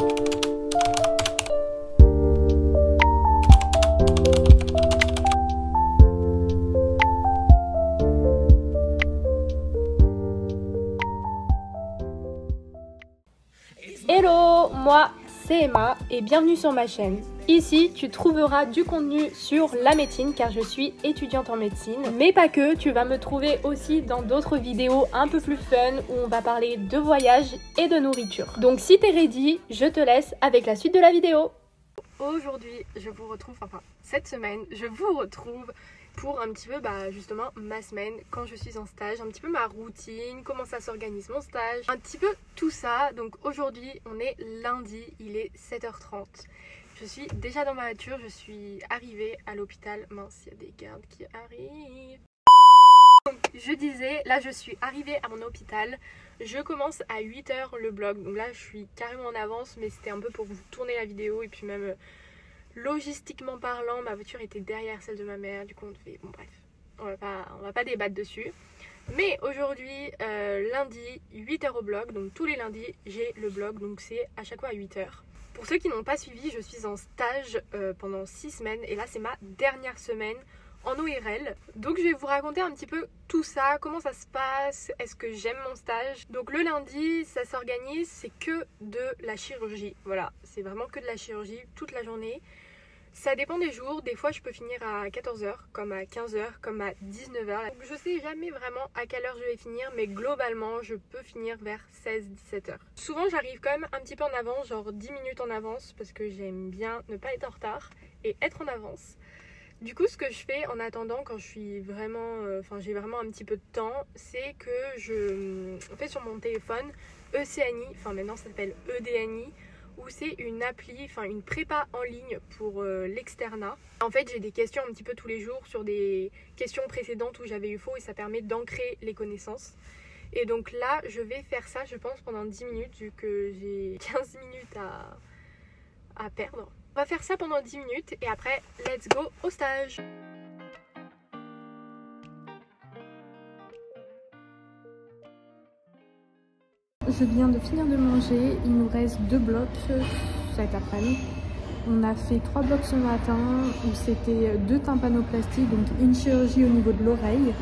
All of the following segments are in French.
Hello, moi c'est Emma et bienvenue sur ma chaîne. Ici, tu trouveras du contenu sur la médecine car je suis étudiante en médecine. Mais pas que, tu vas me trouver aussi dans d'autres vidéos un peu plus fun où on va parler de voyage et de nourriture. Donc si t'es ready, je te laisse avec la suite de la vidéo. Aujourd'hui, je vous retrouve, cette semaine, je vous retrouve pour un petit peu justement ma semaine quand je suis en stage, un petit peu ma routine, comment ça s'organise mon stage, un petit peu tout ça. Donc aujourd'hui on est lundi, il est 7h30. Je suis déjà dans ma voiture, je suis arrivée à l'hôpital. Mince, il y a des gardes qui arrivent. Donc je disais, là je suis arrivée à mon hôpital. Je commence à 8h le vlog, donc là je suis carrément en avance, mais c'était un peu pour vous tourner la vidéo et puis même logistiquement parlant, ma voiture était derrière celle de ma mère, du coup on devait... Bon bref, on va pas débattre dessus. Mais aujourd'hui, lundi, 8h au blog, donc tous les lundis j'ai le blog, donc c'est à chaque fois à 8h. Pour ceux qui n'ont pas suivi, je suis en stage pendant 6 semaines et là c'est ma dernière semaine en ORL. Donc je vais vous raconter un petit peu tout ça, comment ça se passe, est-ce que j'aime mon stage. Donc le lundi, ça s'organise, c'est que de la chirurgie. Voilà, c'est vraiment que de la chirurgie toute la journée. Ça dépend des jours, des fois je peux finir à 14h, comme à 15h, comme à 19h. Donc je sais jamais vraiment à quelle heure je vais finir, mais globalement je peux finir vers 16-17h. Souvent j'arrive quand même un petit peu en avance, genre 10 minutes en avance, parce que j'aime bien ne pas être en retard et être en avance. Du coup ce que je fais en attendant quand je suis vraiment, j'ai vraiment un petit peu de temps, c'est que je fais sur mon téléphone ECNI, maintenant ça s'appelle EDNI, où c'est une appli, une prépa en ligne pour l'externat. En fait j'ai des questions un petit peu tous les jours sur des questions précédentes où j'avais eu faux et ça permet d'ancrer les connaissances. Et donc là je vais faire ça je pense pendant 10 minutes vu que j'ai 15 minutes à perdre. On va faire ça pendant 10 minutes et après let's go au stage. Je viens de finir de manger, il nous reste 2 blocs cet après-midi. On a fait 3 blocs ce matin où c'était 2 tympanoplasties, donc une chirurgie au niveau de l'oreille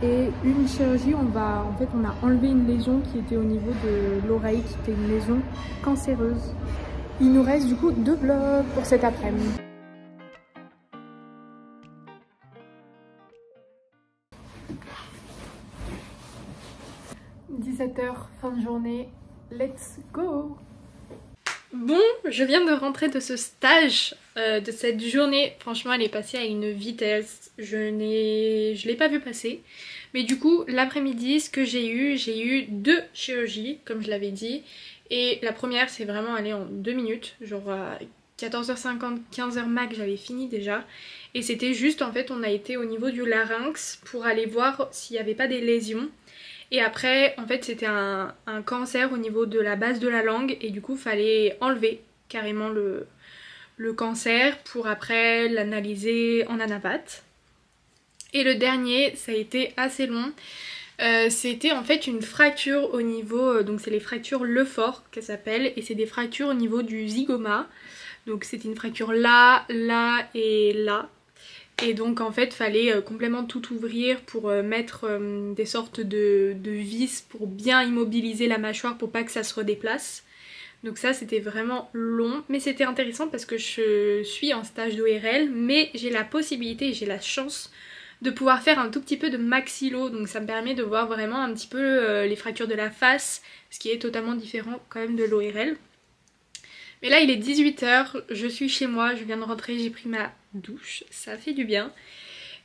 et une chirurgie, on a enlevé une lésion qui était au niveau de l'oreille, qui était une lésion cancéreuse. Il nous reste du coup 2 blocs pour cet après-midi. « 17h, fin de journée, let's go !» Bon, je viens de rentrer de ce stage, de cette journée. Franchement, elle est passée à une vitesse. Je l'ai pas vu passer. Mais du coup, l'après-midi, ce que j'ai eu 2 chirurgies, comme je l'avais dit. Et la première, c'est vraiment allé en 2 minutes. Genre à 14h50, 15h max, j'avais fini déjà. Et c'était juste, en fait, on a été au niveau du larynx pour aller voir s'il n'y avait pas des lésions. Et après, en fait, c'était un cancer au niveau de la base de la langue et du coup, il fallait enlever carrément le cancer pour après l'analyser en anapath. Et le dernier, ça a été assez long. C'était en fait une fracture au niveau, donc c'est les fractures Lefort qu'elle s'appelle, et c'est des fractures au niveau du zygoma. Donc c'était une fracture là, là et là. Et donc en fait fallait complètement tout ouvrir pour mettre des sortes de vis pour bien immobiliser la mâchoire pour pas que ça se redéplace. Donc ça c'était vraiment long, mais c'était intéressant parce que je suis en stage d'ORL, mais j'ai la possibilité et j'ai la chance de pouvoir faire un tout petit peu de maxillo, donc ça me permet de voir vraiment un petit peu les fractures de la face, ce qui est totalement différent quand même de l'ORL. Mais là il est 18h, je suis chez moi, je viens de rentrer, j'ai pris ma douche, ça fait du bien.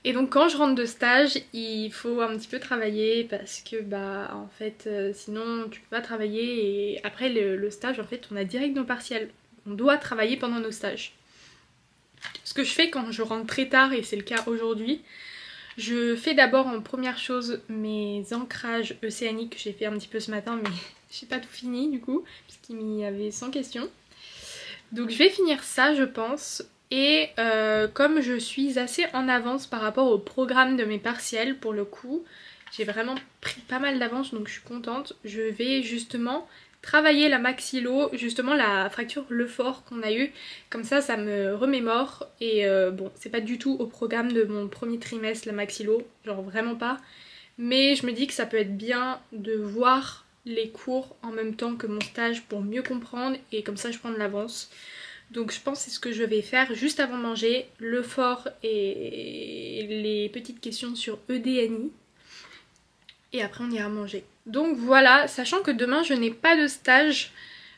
Et donc quand je rentre de stage, il faut un petit peu travailler parce que en fait sinon tu peux pas travailler et après le stage en fait on a direct nos partiels. On doit travailler pendant nos stages. Ce que je fais quand je rentre très tard et c'est le cas aujourd'hui, je fais d'abord en première chose mes ancrages océaniques que j'ai fait un petit peu ce matin mais j'ai pas tout fini du coup puisqu'il y avait 100 questions. Donc je vais finir ça je pense. Et comme je suis assez en avance par rapport au programme de mes partiels pour le coup, j'ai vraiment pris pas mal d'avance donc je suis contente. Je vais justement travailler la maxillo, justement la fracture Lefort qu'on a eue. Comme ça me remémore. Et bon, c'est pas du tout au programme de mon premier trimestre la maxillo, genre vraiment pas. Mais je me dis que ça peut être bien de voir les cours en même temps que mon stage pour mieux comprendre et comme ça je prends de l'avance. Donc je pense que c'est ce que je vais faire juste avant de manger, le fort et les petites questions sur EDNI. Et après on ira manger. Donc voilà, sachant que demain je n'ai pas de stage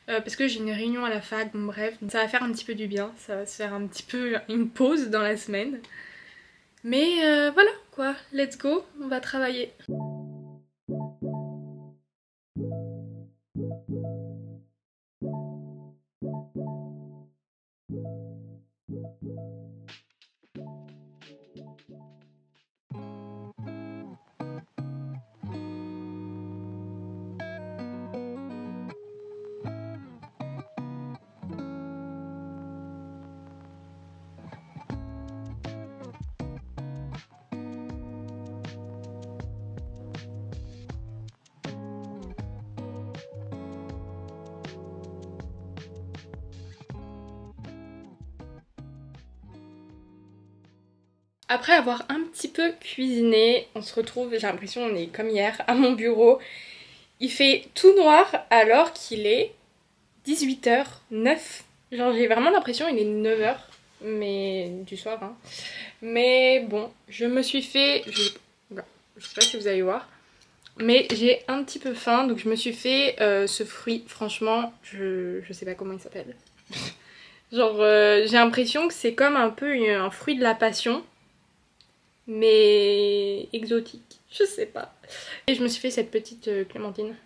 parce que j'ai une réunion à la fac, bon bref, donc ça va faire un petit peu du bien, ça va se faire un petit peu une pause dans la semaine. Mais voilà quoi, let's go, on va travailler. Après avoir un petit peu cuisiné, on se retrouve, j'ai l'impression on est comme hier, à mon bureau. Il fait tout noir alors qu'il est 18h09. Genre j'ai vraiment l'impression qu'il est 9h, mais du soir. Hein. Mais bon, je me suis fait, je sais pas si vous allez voir, mais j'ai un petit peu faim, donc je me suis fait ce fruit. Franchement, je sais pas comment il s'appelle. Genre j'ai l'impression que c'est comme un peu un fruit de la passion. Mais exotique, je sais pas. Et je me suis fait cette petite clémentine.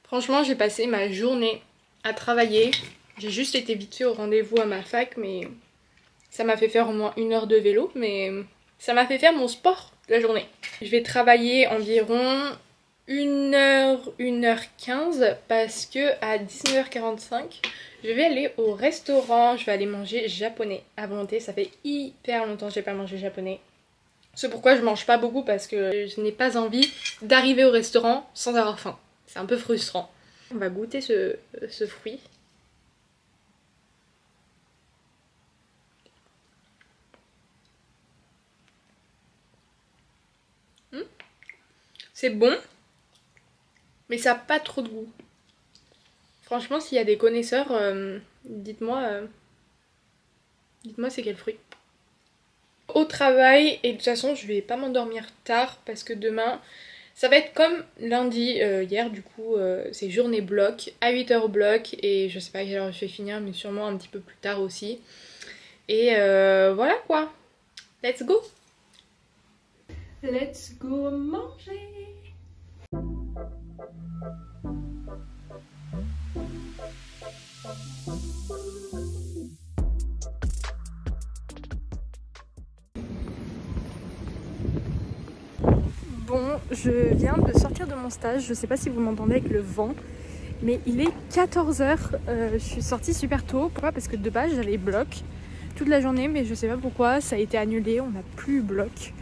Franchement, j'ai passé ma journée à travailler. J'ai juste été vite fait au rendez-vous à ma fac, mais ça m'a fait faire au moins 1 heure de vélo, mais ça m'a fait faire mon sport de la journée. Je vais travailler environ 1h, 1h15 parce que à 19h45, je vais aller au restaurant, je vais aller manger japonais à volonté. Ça fait hyper longtemps que j'ai pas mangé japonais. C'est pourquoi je mange pas beaucoup parce que je n'ai pas envie d'arriver au restaurant sans avoir faim. C'est un peu frustrant. On va goûter ce fruit. C'est bon, mais ça n'a pas trop de goût. Franchement, s'il y a des connaisseurs, dites-moi c'est quel fruit. Au travail, et de toute façon je vais pas m'endormir tard parce que demain ça va être comme lundi hier, du coup c'est journée bloc, à 8h bloc, et je sais pas à quelle heure je vais finir, mais sûrement un petit peu plus tard aussi. Et voilà quoi, let's go. Let's go manger. Bon, je viens de sortir de mon stage, je sais pas si vous m'entendez avec le vent, mais il est 14h, je suis sortie super tôt. Pourquoi? Parce que de base j'avais bloc toute la journée, mais je sais pas pourquoi, ça a été annulé, on n'a plus bloc.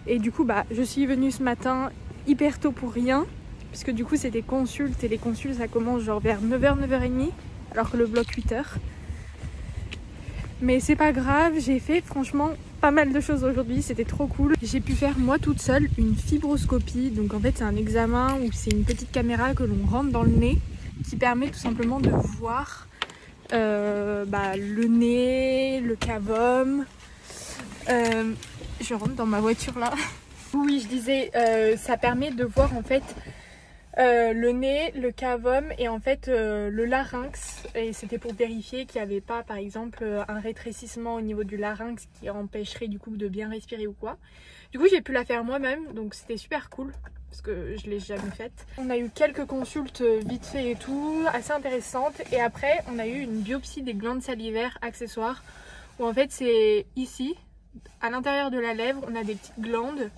Et du coup je suis venue ce matin hyper tôt pour rien, puisque du coup c'était consulte, et les consultes ça commence genre vers 9h, 9h30, alors que le bloc 8h. Mais c'est pas grave, j'ai fait franchement pas mal de choses aujourd'hui, c'était trop cool. J'ai pu faire moi toute seule une fibroscopie, donc en fait c'est un examen où c'est une petite caméra que l'on rentre dans le nez qui permet tout simplement de voir le nez, le cavum. Je rentre dans ma voiture là. Oui, je disais, ça permet de voir en fait le nez, le cavum et en fait le larynx, et c'était pour vérifier qu'il n'y avait pas par exemple un rétrécissement au niveau du larynx qui empêcherait du coup de bien respirer ou quoi. Du coup j'ai pu la faire moi-même, donc c'était super cool parce que je l'ai jamais faite. On a eu quelques consultes vite fait et tout, assez intéressantes, et après on a eu une biopsie des glandes salivaires accessoires où en fait c'est ici, à l'intérieur de la lèvre, on a des petites glandes.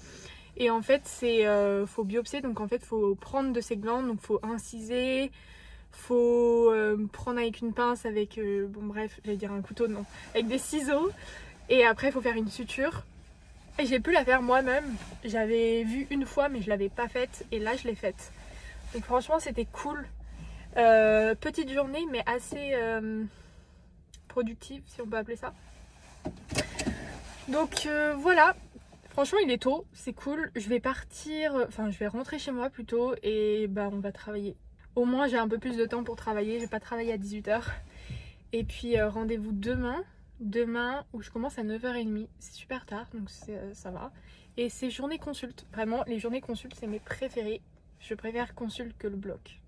Et en fait c'est faut biopsier, donc en fait faut prendre de ces glandes, donc faut inciser, faut prendre avec une pince, avec bon bref, j'allais dire un couteau, non, avec des ciseaux, et après il faut faire une suture. Et j'ai pu la faire moi-même. J'avais vu une fois mais je l'avais pas faite et là je l'ai faite. Donc franchement c'était cool. Petite journée mais assez productive si on peut appeler ça. Donc voilà. Franchement il est tôt, c'est cool. Je vais partir, enfin je vais rentrer chez moi plutôt et bah on va travailler. Au moins j'ai un peu plus de temps pour travailler. Je vais pas travailler à 18 h. Et puis rendez-vous demain où je commence à 9 h30. C'est super tard donc ça va. Et c'est journée consulte. Vraiment les journées consulte c'est mes préférées. Je préfère consulte que le bloc.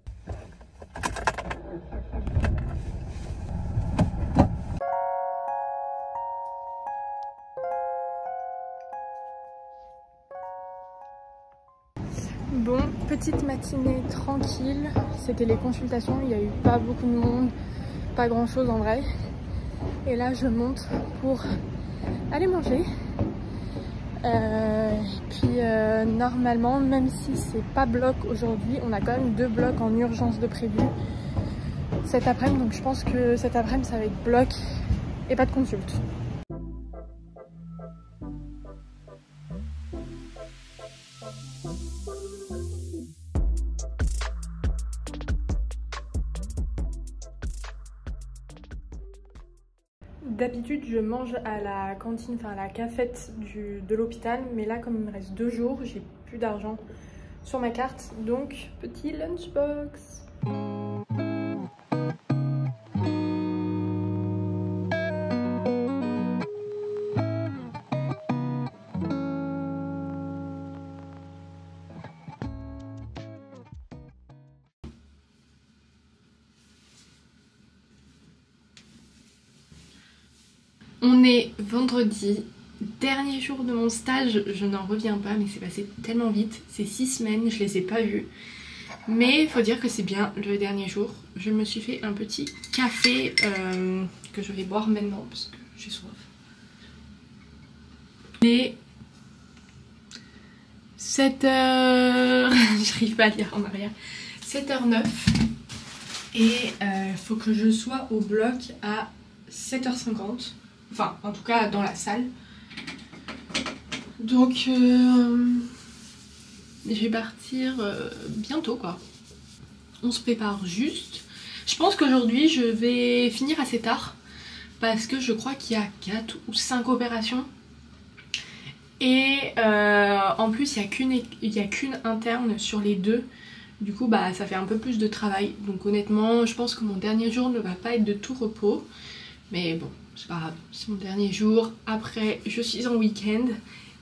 Bon, petite matinée tranquille. C'était les consultations, il n'y a eu pas beaucoup de monde, pas grand chose en vrai. Et là je monte pour aller manger. Normalement, même si c'est pas bloc aujourd'hui, on a quand même 2 blocs en urgence de prévu cet après-midi. Donc je pense que cet après-midi ça va être bloc et pas de consulte. D'habitude je mange à la cantine, enfin à la cafette de l'hôpital, mais là comme il me reste 2 jours, j'ai plus d'argent sur ma carte, donc petit lunchbox. On est vendredi, dernier jour de mon stage, je n'en reviens pas mais c'est passé tellement vite, c'est 6 semaines, je les ai pas vues. Mais il faut dire que c'est bien le dernier jour. Je me suis fait un petit café que je vais boire maintenant parce que j'ai soif. Il est 7 h, j'arrive pas à lire en arrière, 7 h09 et faut que je sois au bloc à 7 h50. Enfin, en tout cas dans la salle. Donc, je vais partir bientôt quoi. On se prépare juste. Je pense qu'aujourd'hui, je vais finir assez tard. Parce que je crois qu'il y a 4 ou 5 opérations. Et en plus, il n'y a qu'une interne sur les 2. Du coup, bah, ça fait un peu plus de travail. Donc honnêtement, je pense que mon dernier jour ne va pas être de tout repos. Mais bon, c'est pas grave, c'est mon dernier jour. Après, je suis en week-end.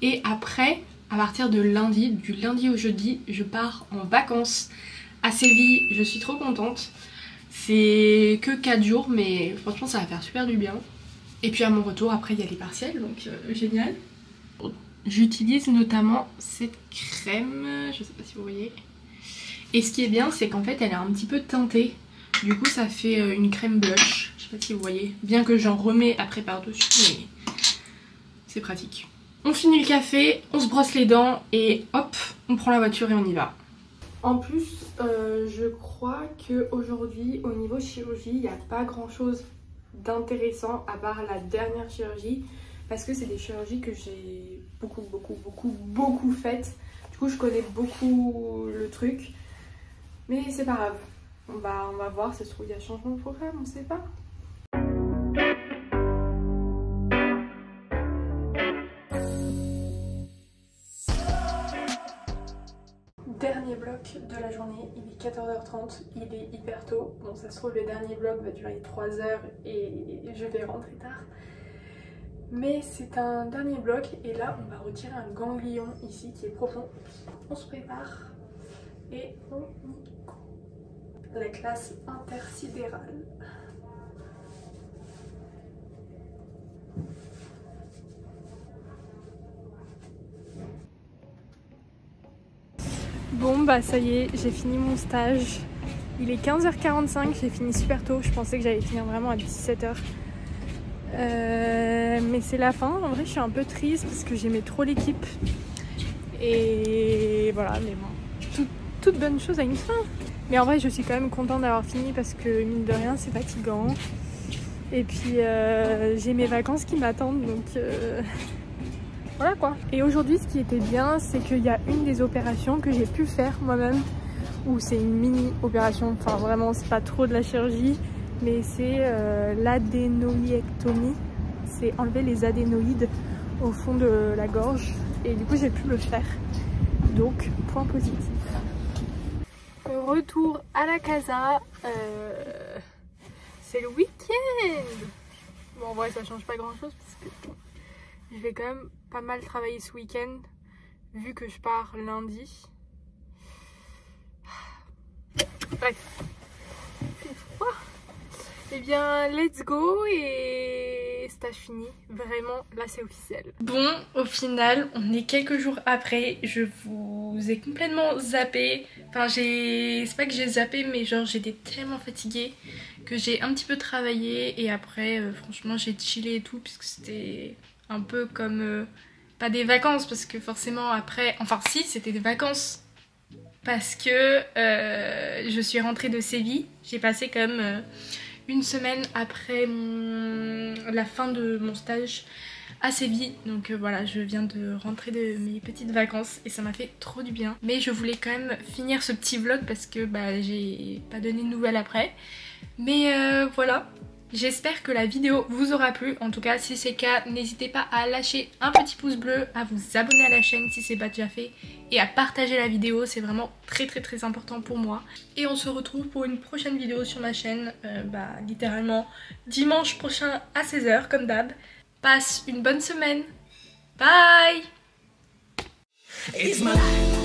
Et après, à partir de lundi, du lundi au jeudi, je pars en vacances à Séville. Je suis trop contente. C'est que 4 jours, mais franchement, ça va faire super du bien. Et puis à mon retour, après, il y a les partiels, donc génial. J'utilise notamment cette crème, je sais pas si vous voyez. Et ce qui est bien, c'est qu'en fait, elle est un petit peu teintée. Du coup, ça fait une crème blush. Je sais pas si vous voyez, bien que j'en remets après par-dessus, mais c'est pratique. On finit le café, on se brosse les dents et hop, on prend la voiture et on y va. En plus, je crois qu'aujourd'hui, au niveau chirurgie, il n'y a pas grand-chose d'intéressant à part la dernière chirurgie. Parce que c'est des chirurgies que j'ai beaucoup faites. Du coup, je connais beaucoup le truc. Mais c'est pas grave. On va voir, ça se trouve, il y a changement de programme, on sait pas. Dernier bloc de la journée, il est 14 h 30, il est hyper tôt. Bon, ça se trouve, le dernier bloc va durer 3 heures et je vais rentrer tard. Mais c'est un dernier bloc et là, on va retirer un ganglion ici qui est profond. On se prépare et on y go. La classe intersidérale. Bon bah ça y est, j'ai fini mon stage. Il est 15 h 45, j'ai fini super tôt. Je pensais que j'allais finir vraiment à 17 h. Mais c'est la fin. En vrai je suis un peu triste parce que j'aimais trop l'équipe. Et voilà, mais bon, toute bonne chose a une fin. Mais en vrai je suis quand même contente d'avoir fini parce que mine de rien c'est fatigant. Et puis j'ai mes vacances qui m'attendent donc voilà quoi. Et aujourd'hui ce qui était bien, c'est qu'il y a une des opérations que j'ai pu faire moi-même, où c'est une mini opération, enfin vraiment c'est pas trop de la chirurgie, mais c'est l'adénoïectomie. C'est enlever les adénoïdes au fond de la gorge, et du coup j'ai pu le faire, donc point positif. Retour à la casa, c'est le week-end. Bon en vrai ça change pas grand chose parce que je vais quand même pas mal travailler ce week-end vu que je pars lundi. Bref, il fait froid. Eh bien let's go, et stage fini, vraiment là c'est officiel. Bon, au final on est quelques jours après, je vous ai complètement zappé. Enfin c'est pas que j'ai zappé, mais genre j'étais tellement fatiguée que j'ai un petit peu travaillé, et après franchement j'ai chillé et tout, puisque c'était un peu comme pas des vacances, parce que forcément après, enfin si c'était des vacances, parce que je suis rentrée de Séville. J'ai passé comme une semaine après la fin de mon stage à Séville, donc voilà, je viens de rentrer de mes petites vacances et ça m'a fait trop du bien. Mais je voulais quand même finir ce petit vlog parce que bah, j'ai pas donné de nouvelles après. Mais voilà, j'espère que la vidéo vous aura plu. En tout cas, si c'est le cas, n'hésitez pas à lâcher un petit pouce bleu, à vous abonner à la chaîne si c'est pas déjà fait, et à partager la vidéo, c'est vraiment très important pour moi. Et on se retrouve pour une prochaine vidéo sur ma chaîne, littéralement dimanche prochain à 16 h comme d'hab. Passe une bonne semaine. Bye! It's my life.